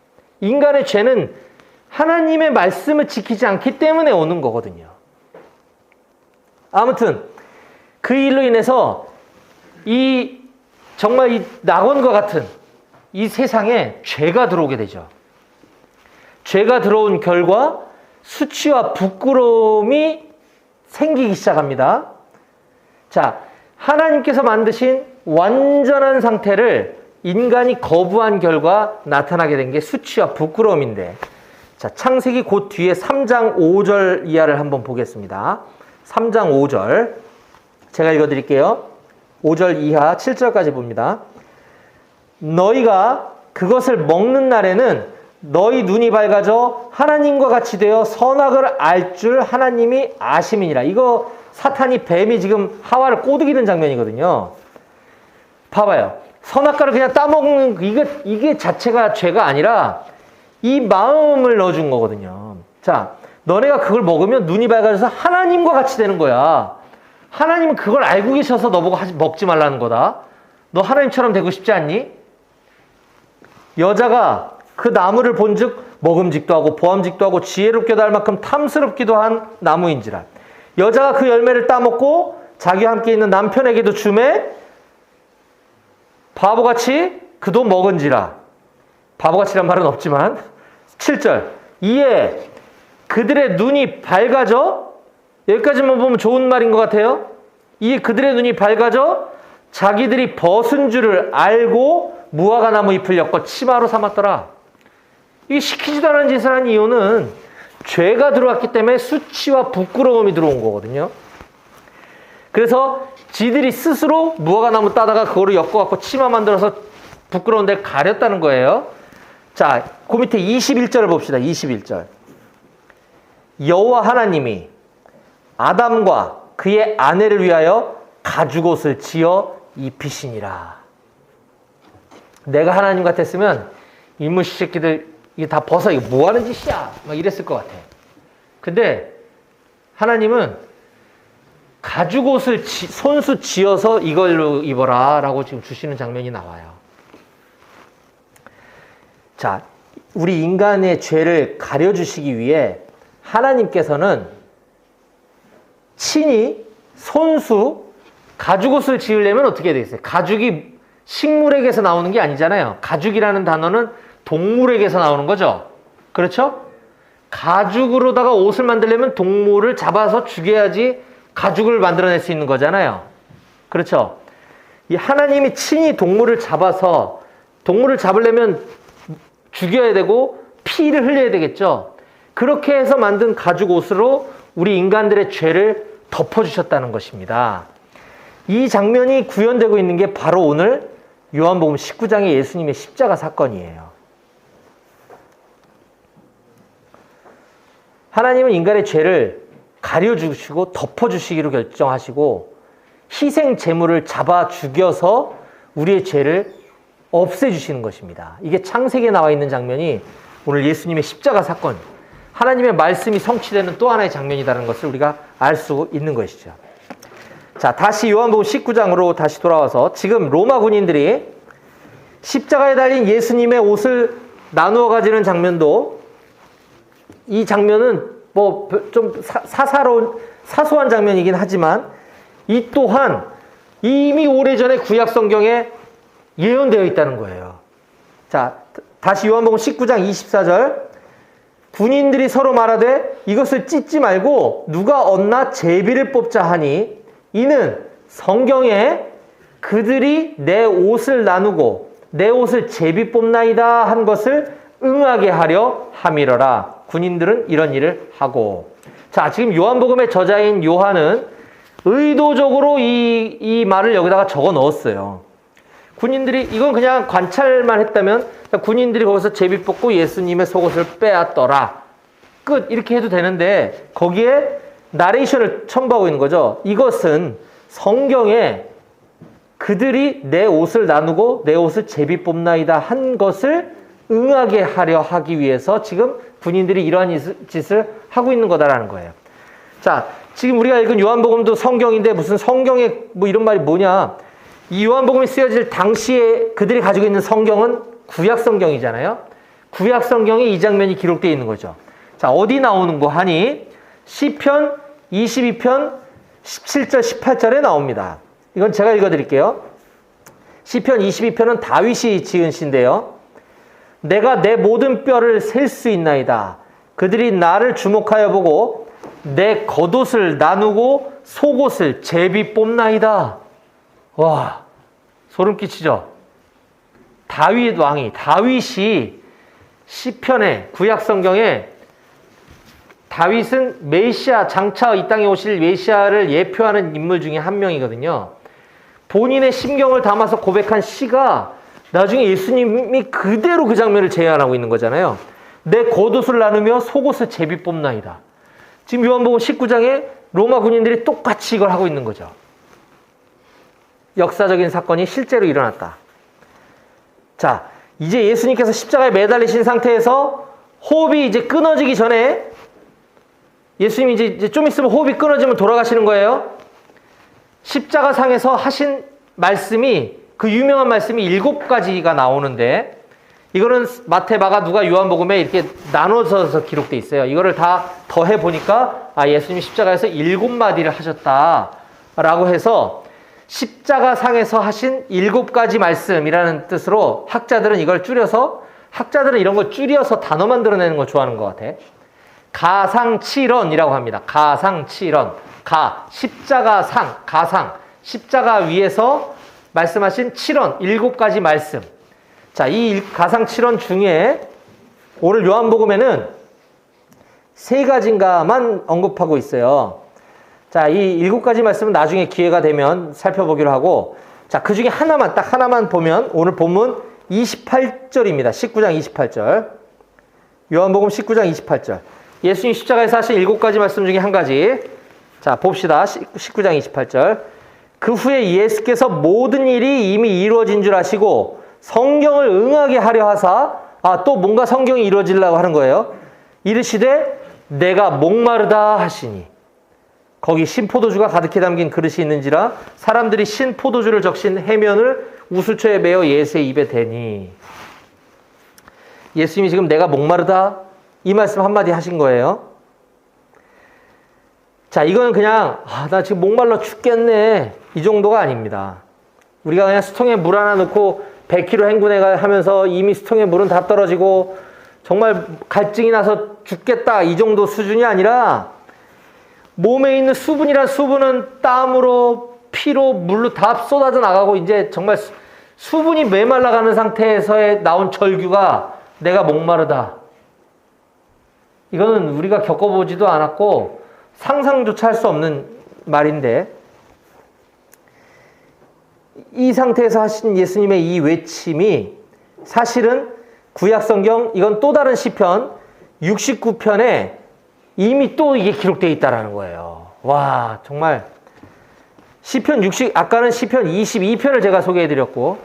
인간의 죄는 하나님의 말씀을 지키지 않기 때문에 오는 거거든요. 아무튼 그 일로 인해서 정말 이 낙원과 같은 이 세상에 죄가 들어오게 되죠. 죄가 들어온 결과 수치와 부끄러움이 생기기 시작합니다. 자, 하나님께서 만드신 완전한 상태를 인간이 거부한 결과 나타나게 된 게 수치와 부끄러움인데, 자, 창세기 곧 뒤에 3장 5절 이하를 한번 보겠습니다. 3장 5절. 제가 읽어드릴게요. 5절 이하 7절까지 봅니다. 너희가 그것을 먹는 날에는 너희 눈이 밝아져 하나님과 같이 되어 선악을 알 줄 하나님이 아심이니라. 이거 사탄이 뱀이 지금 하와를 꼬드기는 장면이거든요. 봐봐요. 선악과를 그냥 따먹는 이게 자체가 죄가 아니라 이 마음을 넣어준 거거든요. 자, 너네가 그걸 먹으면 눈이 밝아져서 하나님과 같이 되는 거야. 하나님은 그걸 알고 계셔서 너보고 먹지 말라는 거다. 너 하나님처럼 되고 싶지 않니? 여자가 그 나무를 본즉 먹음직도 하고 보암직도 하고 지혜롭게도 할 만큼 탐스럽기도 한 나무인지라. 여자가 그 열매를 따먹고 자기와 함께 있는 남편에게도 주매 바보같이 그도 먹은지라. 바보같이란 말은 없지만 7절. 이에 그들의 눈이 밝아져, 여기까지만 보면 좋은 말인 것 같아요. 이에 그들의 눈이 밝아져 자기들이 벗은 줄을 알고 무화과 나무 잎을 엮어 치마로 삼았더라. 이게 시키지도 않은 짓을 한 이유는 죄가 들어왔기 때문에 수치와 부끄러움이 들어온 거거든요. 그래서 지들이 스스로 무화과 나무 따다가 그거를 엮어갖고 치마 만들어서 부끄러운 데를 가렸다는 거예요. 자, 그 밑에 21절을 봅시다. 21절. 여호와 하나님이 아담과 그의 아내를 위하여 가죽옷을 지어 입히시니라. 내가 하나님 같았으면 이무시 새끼들 이게 다 벗어. 이거 뭐 하는 짓이야? 막 이랬을 것 같아. 근데 하나님은 가죽옷을 손수 지어서 이걸로 입어라 라고 지금 주시는 장면이 나와요. 자, 우리 인간의 죄를 가려주시기 위해 하나님께서는 친히 손수 가죽옷을 지으려면 어떻게 되겠어요? 가죽이 식물에게서 나오는 게 아니잖아요. 가죽이라는 단어는 동물에게서 나오는 거죠. 그렇죠? 가죽으로다가 옷을 만들려면 동물을 잡아서 죽여야지 가죽을 만들어낼 수 있는 거잖아요. 그렇죠? 이 하나님이 친히 동물을 잡아서 동물을 잡으려면 죽여야 되고 피를 흘려야 되겠죠. 그렇게 해서 만든 가죽 옷으로 우리 인간들의 죄를 덮어주셨다는 것입니다. 이 장면이 구현되고 있는 게 바로 오늘 요한복음 19장의 예수님의 십자가 사건이에요. 하나님은 인간의 죄를 가려주시고 덮어주시기로 결정하시고 희생 제물을 잡아 죽여서 우리의 죄를 없애주시는 것입니다. 이게 창세기에 나와 있는 장면이 오늘 예수님의 십자가 사건, 하나님의 말씀이 성취되는 또 하나의 장면이라는 것을 우리가 알 수 있는 것이죠. 자, 다시 요한복음 19장으로 다시 돌아와서 지금 로마 군인들이 십자가에 달린 예수님의 옷을 나누어 가지는 장면도, 이 장면은 뭐 좀 사소한 장면이긴 하지만 이 또한 이미 오래전에 구약 성경에 예언되어 있다는 거예요. 자, 다시 요한복음 19장 24절. 군인들이 서로 말하되 이것을 찢지 말고 누가 얻나 제비를 뽑자 하니 이는 성경에 그들이 내 옷을 나누고 내 옷을 제비 뽑나이다 한 것을 응하게 하려 함이러라. 군인들은 이런 일을 하고. 자, 지금 요한복음의 저자인 요한은 의도적으로 이 말을 여기다가 적어 넣었어요. 군인들이 이건 그냥 관찰만 했다면 군인들이 거기서 제비 뽑고 예수님의 속옷을 빼앗더라. 끝. 이렇게 해도 되는데 거기에 나레이션을 첨부하고 있는 거죠. 이것은 성경에 그들이 내 옷을 나누고 내 옷을 제비 뽑나이다 한 것을 응하게 하려 하기 위해서 지금 군인들이 이러한 짓을 하고 있는 거다라는 거예요. 자, 지금 우리가 읽은 요한복음도 성경인데 무슨 성경에 뭐 이런 말이 뭐냐. 이 요한복음이 쓰여질 당시에 그들이 가지고 있는 성경은 구약 성경이잖아요. 구약 성경에 이 장면이 기록되어 있는 거죠. 자, 어디 나오는 거 하니? 시편 22편 17절 18절에 나옵니다. 이건 제가 읽어드릴게요. 시편 22편은 다윗이 지은 시인데요. 내가 내 모든 뼈를 셀 수 있나이다. 그들이 나를 주목하여 보고 내 겉옷을 나누고 속옷을 제비 뽑나이다. 와, 소름 끼치죠? 다윗 왕이, 다윗이 시편에, 구약 성경에 다윗은 메시아, 장차 이 땅에 오실 메시아를 예표하는 인물 중에 한 명이거든요. 본인의 심경을 담아서 고백한 시가 나중에 예수님이 그대로 그 장면을 재현하고 있는 거잖아요. 내 겉옷을 나누며 속옷을 제비 뽑나이다. 지금 요한복음 19장에 로마 군인들이 똑같이 이걸 하고 있는 거죠. 역사적인 사건이 실제로 일어났다. 자, 이제 예수님께서 십자가에 매달리신 상태에서 호흡이 이제 끊어지기 전에 예수님이 이제 좀 있으면 호흡이 끊어지면 돌아가시는 거예요. 십자가 상에서 하신 말씀이, 그 유명한 말씀이 7가지가 나오는데, 이거는 마태, 마가, 누가, 요한복음에 이렇게 나눠서 기록되어 있어요. 이거를 다 더해 보니까 예수님이 십자가에서 7마디를 하셨다라고 해서 십자가 상에서 하신 7가지 말씀이라는 뜻으로 학자들은 이걸 줄여서, 학자들은 이런 걸 줄여서 단어 만들어내는 걸 좋아하는 것 같아. 가상칠언이라고 합니다. 가상칠언. 십자가 상, 가상. 십자가 위에서 말씀하신 7가지 말씀. 자, 이 가상칠언 중에 오늘 요한복음에는 3가지인가만 언급하고 있어요. 자, 이 7가지 말씀은 나중에 기회가 되면 살펴보기로 하고, 자, 그 중에 딱 하나만 보면 오늘 본문 28절입니다. 19장 28절. 요한복음 19장 28절. 예수님 십자가에서 하신 7가지 말씀 중에 한 가지. 자, 봅시다. 19장 28절. 그 후에 예수께서 모든 일이 이미 이루어진 줄 아시고 성경을 응하게 하려 하사, 또 뭔가 성경이 이루어지려고 하는 거예요. 이르시되 내가 목마르다 하시니, 거기 신포도주가 가득히 담긴 그릇이 있는지라 사람들이 신포도주를 적신 해면을 우슬초에 메어 예수의 입에 대니. 예수님이 지금 내가 목마르다 이 말씀 한마디 하신 거예요. 자, 이거는 그냥 나 지금 목말라 죽겠네 이 정도가 아닙니다. 우리가 그냥 수통에 물 하나 넣고 100km 행군해 하면서 이미 수통에 물은 다 떨어지고 정말 갈증이 나서 죽겠다 이 정도 수준이 아니라, 몸에 있는 수분이란 수분은 땀으로, 피로, 물로 다 쏟아져 나가고 이제 정말 수분이 메말라가는 상태에서 나온 절규가 내가 목마르다. 이거는 우리가 겪어보지도 않았고 상상조차 할 수 없는 말인데, 이 상태에서 하신 예수님의 이 외침이 사실은 구약성경, 이건 또 다른 시편 69편에 이미 또 이게 기록되어 있다는 거예요. 와, 정말 아까는 시편 22편을 제가 소개해드렸고,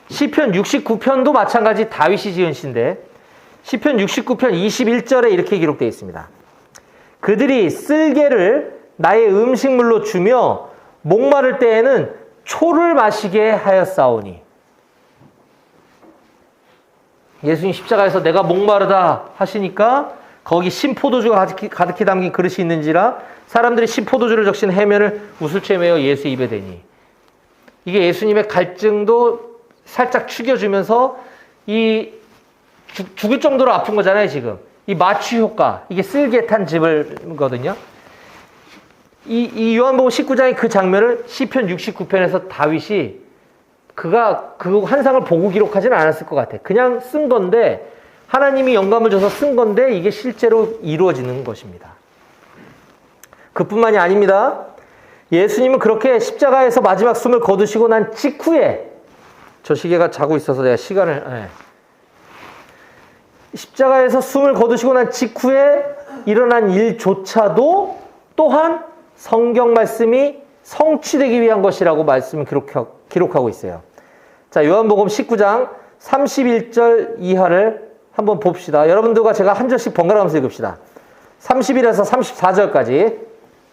시편 69편도 마찬가지 다윗이 지은 시인데, 시편 69편 21절에 이렇게 기록되어 있습니다. 그들이 쓸개를 나의 음식물로 주며 목마를 때에는 초를 마시게 하였사오니. 예수님 십자가에서 내가 목마르다 하시니까 거기 신포도주가 가득히 담긴 그릇이 있는지라 사람들이 신포도주를 적신 해면을 우슬초에 메어 예수 입에 대니. 이게 예수님의 갈증도 살짝 축여주면서 이 죽을 정도로 아픈 거잖아요, 지금. 이 마취 효과, 이게 쓸개 탄 즙을거든요. 이 요한복음 19장의 그 장면을 시편 69편에서 다윗이 그가 그 환상을 보고 기록하지는 않았을 것 같아. 그냥 쓴 건데, 하나님이 영감을 줘서 쓴 건데 이게 실제로 이루어지는 것입니다. 그뿐만이 아닙니다. 예수님은 그렇게 십자가에서 마지막 숨을 거두시고 난 직후에, 저 시계가 자고 있어서 내가 시간을, 십자가에서 숨을 거두시고 난 직후에 일어난 일조차도 또한 성경 말씀이 성취되기 위한 것이라고 말씀을 기록하고 있어요. 자, 요한복음 19장 31절 이하를 한번 봅시다. 여러분들과 제가 한 절씩 번갈아가면서 읽읍시다. 31에서 34절까지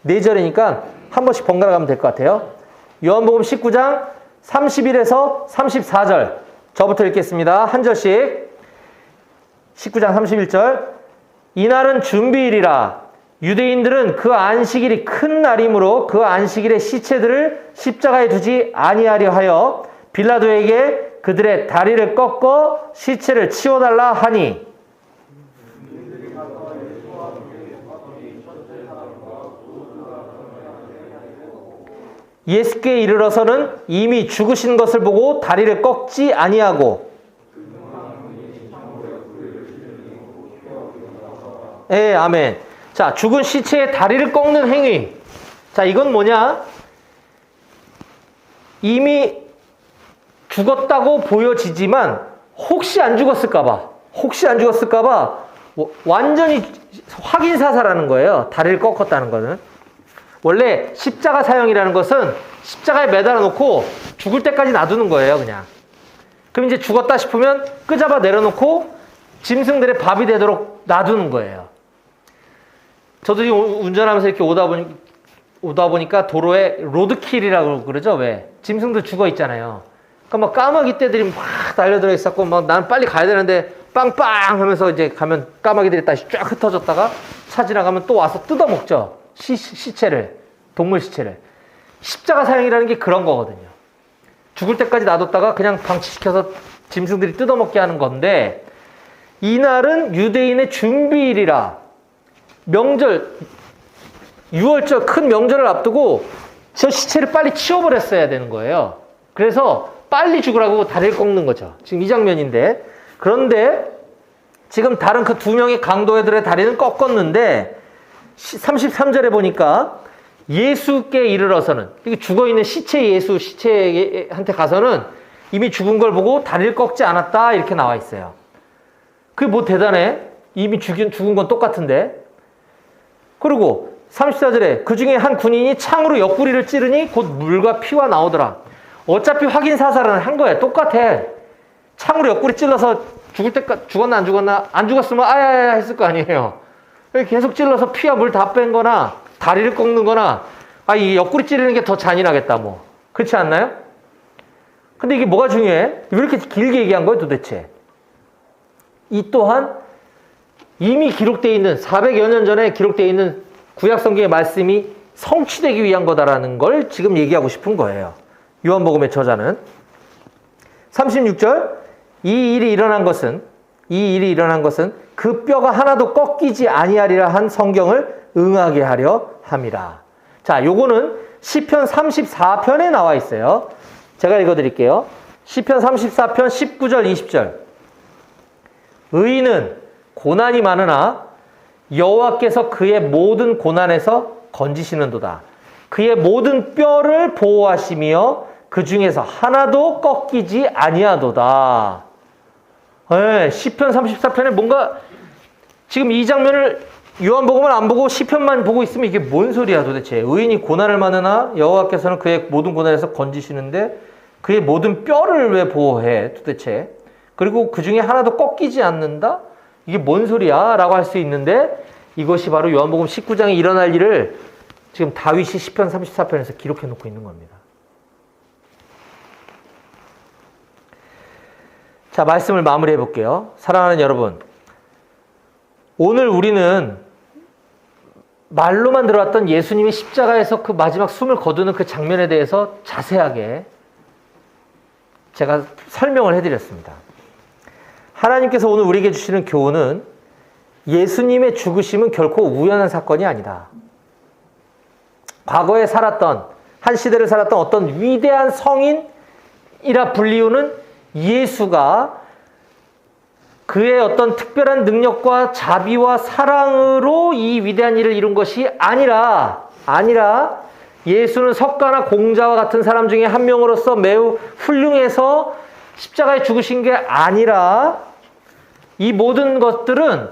4절이니까 한 번씩 번갈아 가면 될 것 같아요. 요한복음 19장 31에서 34절 저부터 읽겠습니다. 한 절씩. 19장 31절. 이날은 준비일이라. 유대인들은 그 안식일이 큰 날이므로 그 안식일의 시체들을 십자가에 두지 아니하려 하여 빌라도에게 그들의 다리를 꺾어 시체를 치워달라 하니. 예수께 이르러서는 이미 죽으신 것을 보고 다리를 꺾지 아니하고. 예, 아멘. 자, 죽은 시체의 다리를 꺾는 행위. 자, 이건 뭐냐? 이미 죽었다고 보여지지만 혹시 안 죽었을까봐 완전히 확인 사살하는 거예요. 다리를 꺾었다는 거는. 원래 십자가 사형이라는 것은 십자가에 매달아 놓고 죽을 때까지 놔두는 거예요, 그냥. 그럼 이제 죽었다 싶으면 끄잡아 내려놓고 짐승들의 밥이 되도록 놔두는 거예요. 저도 지금 운전하면서 이렇게 오다 보니까 도로에 로드킬이라고 그러죠, 왜? 짐승들 죽어 있잖아요. 그러니까 막 까마귀 떼들이 막 달려들어 있었고, 막 난 빨리 가야 되는데 빵빵 하면서 이제 가면 까마귀들이 다시 쫙 흩어졌다가 차 지나가면 또 와서 뜯어먹죠. 시체를, 동물 시체를. 십자가 사형이라는 게 그런 거거든요. 죽을 때까지 놔뒀다가 그냥 방치시켜서 짐승들이 뜯어먹게 하는 건데, 이날은 유대인의 준비일이라 명절, 6월절 큰 명절을 앞두고 저 시체를 빨리 치워버렸어야 되는 거예요. 그래서 빨리 죽으라고 다리를 꺾는 거죠. 지금 이 장면인데, 그런데 지금 다른 그 두 명의 강도들의 다리는 꺾었는데 33절에 보니까 예수께 이르러서는, 이게 죽어있는 시체한테 가서는 이미 죽은 걸 보고 다리를 꺾지 않았다 이렇게 나와 있어요. 그게 뭐 대단해? 이미 죽은 건 똑같은데. 그리고 34절에 그 중에 한 군인이 창으로 옆구리를 찌르니 곧 물과 피와 나오더라. 어차피 확인 사살은 한 거야. 똑같아. 창으로 옆구리 찔러서 죽을 때까지 죽었나 안 죽었나, 안 죽었으면 아야야 했을 거 아니에요. 계속 찔러서 피와 물 다 뺀 거나 다리를 꺾는 거나, 이 옆구리 찌르는 게 더 잔인하겠다 뭐. 그렇지 않나요? 근데 이게 뭐가 중요해? 왜 이렇게 길게 얘기한 거예요 도대체? 이 또한 이미 기록되어 있는 400여 년 전에 기록되어 있는 구약 성경의 말씀이 성취되기 위한 거다라는 걸 지금 얘기하고 싶은 거예요. 요한복음의 저자는. 36절, 이 일이 일어난 것은 그 뼈가 하나도 꺾이지 아니하리라 한 성경을 응하게 하려 함이라. 자, 요거는 시편 34편에 나와 있어요. 제가 읽어드릴게요. 시편 34편 19절 20절. 의인은 고난이 많으나 여호와께서 그의 모든 고난에서 건지시는도다. 그의 모든 뼈를 보호하시며 그 중에서 하나도 꺾이지 아니하도다. 네, 시편 34편에 뭔가 지금 이 장면을 요한복음을 안 보고 시편만 보고 있으면 이게 뭔 소리야 도대체. 의인이 고난을 많으나 여호와께서는 그의 모든 고난에서 건지시는데 그의 모든 뼈를 왜 보호해 도대체. 그리고 그 중에 하나도 꺾이지 않는다? 이게 뭔 소리야? 라고 할 수 있는데 이것이 바로 요한복음 19장에 일어날 일을 지금 다윗이 시편 34편에서 기록해 놓고 있는 겁니다. 자, 말씀을 마무리해 볼게요. 사랑하는 여러분, 오늘 우리는 말로만 들어왔던 예수님이 십자가에서 그 마지막 숨을 거두는 그 장면에 대해서 자세하게 제가 설명을 해드렸습니다. 하나님께서 오늘 우리에게 주시는 교훈은 예수님의 죽으심은 결코 우연한 사건이 아니다. 과거에 살았던, 한 시대를 살았던 어떤 위대한 성인이라 불리우는 예수가 그의 어떤 특별한 능력과 자비와 사랑으로 이 위대한 일을 이룬 것이 아니라 예수는 석가나 공자와 같은 사람 중에 한 명으로서 매우 훌륭해서 십자가에 죽으신 게 아니라 이 모든 것들은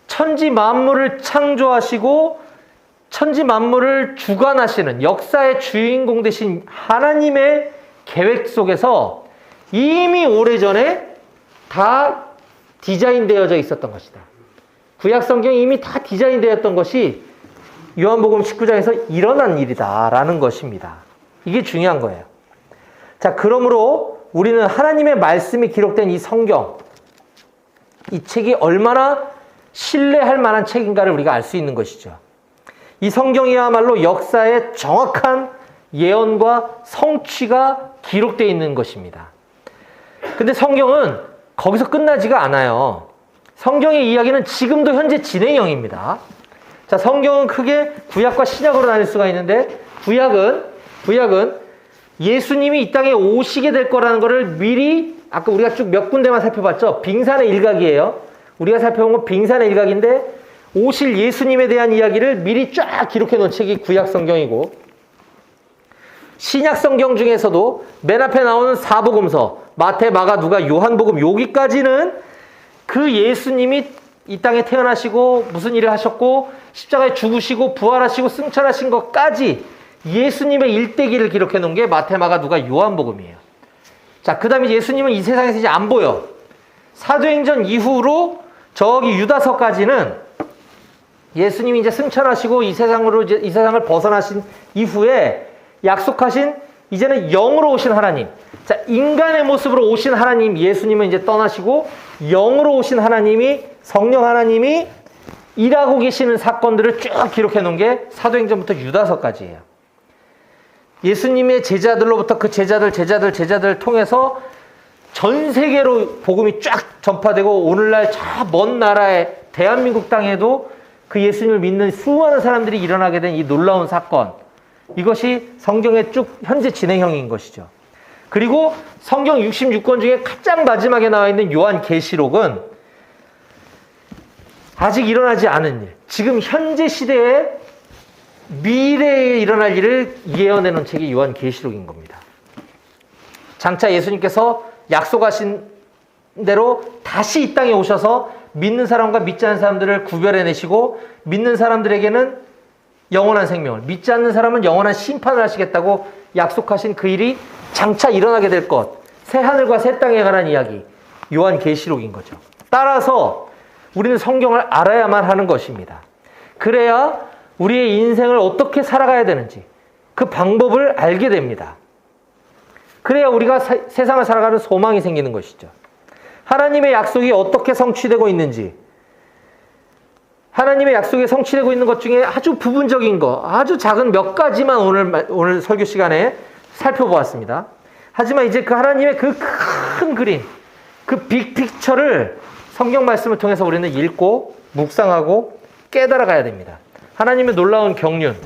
천지 만물을 창조하시고 천지 만물을 주관하시는 역사의 주인공 되신 하나님의 계획 속에서 이미 오래전에 다 디자인되어져 있었던 것이다. 구약 성경이 이미 다 디자인되었던 것이 요한복음 19장에서 일어난 일이다라는 것입니다. 이게 중요한 거예요. 자, 그러므로 우리는 하나님의 말씀이 기록된 이 성경, 이 책이 얼마나 신뢰할 만한 책인가를 우리가 알 수 있는 것이죠. 이 성경이야말로 역사의 정확한 예언과 성취가 기록되어 있는 것입니다. 근데 성경은 거기서 끝나지가 않아요. 성경의 이야기는 지금도 현재 진행형입니다. 자, 성경은 크게 구약과 신약으로 나눌 수가 있는데 구약은 예수님이 이 땅에 오시게 될 거라는 것을 미리, 아까 우리가 쭉 몇 군데만 살펴봤죠. 빙산의 일각이에요. 우리가 살펴본 건 빙산의 일각인데 오실 예수님에 대한 이야기를 미리 쫙 기록해 놓은 책이 구약 성경이고, 신약 성경 중에서도 맨 앞에 나오는 사복음서, 마태, 마가, 누가, 요한복음, 여기까지는 그 예수님이 이 땅에 태어나시고 무슨 일을 하셨고 십자가에 죽으시고 부활하시고 승천하신 것까지 예수님의 일대기를 기록해 놓은 게 마태, 마가, 누가, 요한복음이에요. 자, 그 다음에 예수님은 이 세상에서 이제 안 보여. 사도행전 이후로 저기 유다서까지는 예수님이 이제 승천하시고 이 세상을 벗어나신 이후에 약속하신 이제는 영으로 오신 하나님. 자, 인간의 모습으로 오신 하나님 예수님은 이제 떠나시고 영으로 오신 하나님이, 성령 하나님이 일하고 계시는 사건들을 쭉 기록해 놓은 게 사도행전부터 유다서까지예요. 예수님의 제자들로부터 그 제자들 통해서 전 세계로 복음이 쫙 전파되고 오늘날 저 먼 나라의 대한민국 땅에도 그 예수님을 믿는 수많은 사람들이 일어나게 된 이 놀라운 사건, 이것이 성경의 쭉 현재 진행형인 것이죠. 그리고 성경 66권 중에 가장 마지막에 나와 있는 요한계시록은 아직 일어나지 않은 일, 지금 현재 시대에 미래에 일어날 일을 예언해 놓은 책이 요한계시록인 겁니다. 장차 예수님께서 약속하신 대로 다시 이 땅에 오셔서 믿는 사람과 믿지 않는 사람들을 구별해내시고 믿는 사람들에게는 영원한 생명을, 믿지 않는 사람은 영원한 심판을 하시겠다고 약속하신 그 일이 장차 일어나게 될 것, 새 하늘과 새 땅에 관한 이야기, 요한계시록인 거죠. 따라서 우리는 성경을 알아야만 하는 것입니다. 그래야 우리의 인생을 어떻게 살아가야 되는지 그 방법을 알게 됩니다. 그래야 우리가 세상을 살아가는 소망이 생기는 것이죠. 하나님의 약속이 어떻게 성취되고 있는지, 하나님의 약속이 성취되고 있는 것 중에 아주 부분적인 거, 아주 작은 몇 가지만 오늘 설교 시간에 살펴보았습니다. 하지만 이제 그 하나님의 그 큰 그림, 그 빅픽처를 성경 말씀을 통해서 우리는 읽고 묵상하고 깨달아 가야 됩니다. 하나님의 놀라운 경륜,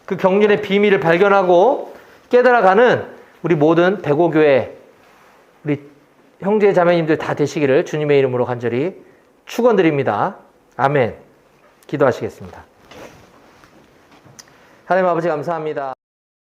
그 경륜의 비밀을 발견하고 깨달아가는 우리 모든 대고교회, 우리 형제 자매님들 다 되시기를 주님의 이름으로 간절히 축원드립니다. 아멘. 기도하시겠습니다. 하나님 아버지 감사합니다.